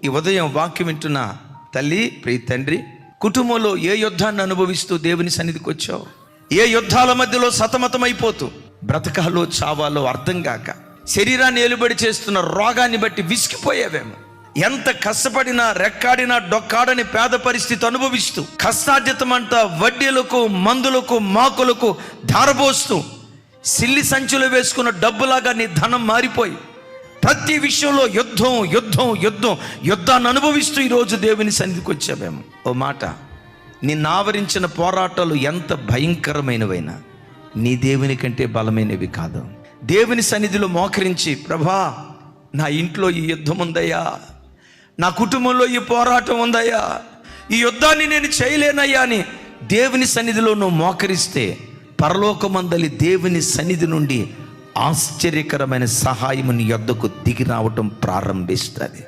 ఈ ఉదయం వాక్యం వింటున్న తల్లి, ప్రియ తండ్రి, కుటుంబంలో ఏ యుద్ధాన్ని అనుభవిస్తూ దేవుని సన్నిధికి వచ్చావు? ఏ యుద్ధాల మధ్యలో సతమతమైపోతూ బ్రతకాలో చావాలో అర్థం కాక శరీరాన్ని ఏలుబడి చేస్తున్న రోగాన్ని బట్టి విసిగిపోయావేమో. ఎంత కష్టపడినా రెక్కాడినా డొక్కాడని పేద పరిస్థితి అనుభవిస్తూ కష్టార్జితమంతా వడ్డీలకు, మందులకు, మాకులకు ధారపోస్తూ సిల్లి సంచులు వేసుకున్న డబ్బులాగా నీ ధనం మారిపోయి ప్రతి విషయంలో యుద్ధం యుద్ధం యుద్ధం యుద్ధాన్ని అనుభవిస్తూ ఈరోజు దేవుని సన్నిధికి వచ్చావేమో. ఓ మాట, నిన్ను ఆవరించిన పోరాటాలు ఎంత భయంకరమైనవైనా నీ దేవుని కంటే బలమైనవి కాదు. దేవుని సన్నిధిలో మోకరించి, ప్రభా నా ఇంట్లో ఈ యుద్ధం ఉందయ్యా, నా కుటుంబంలో ఈ పోరాటం ఉందయ్యా, ఈ యుద్ధాన్ని నేను చేయలేనయ్యా అని దేవుని సన్నిధిలో నువ్వు మోకరిస్తే పరలోకమందలి దేవుని సన్నిధి నుండి ఆశ్చర్యకరమైన సహాయం నీ యొద్దకు దిగి రావటం ప్రారంభిస్తుంది.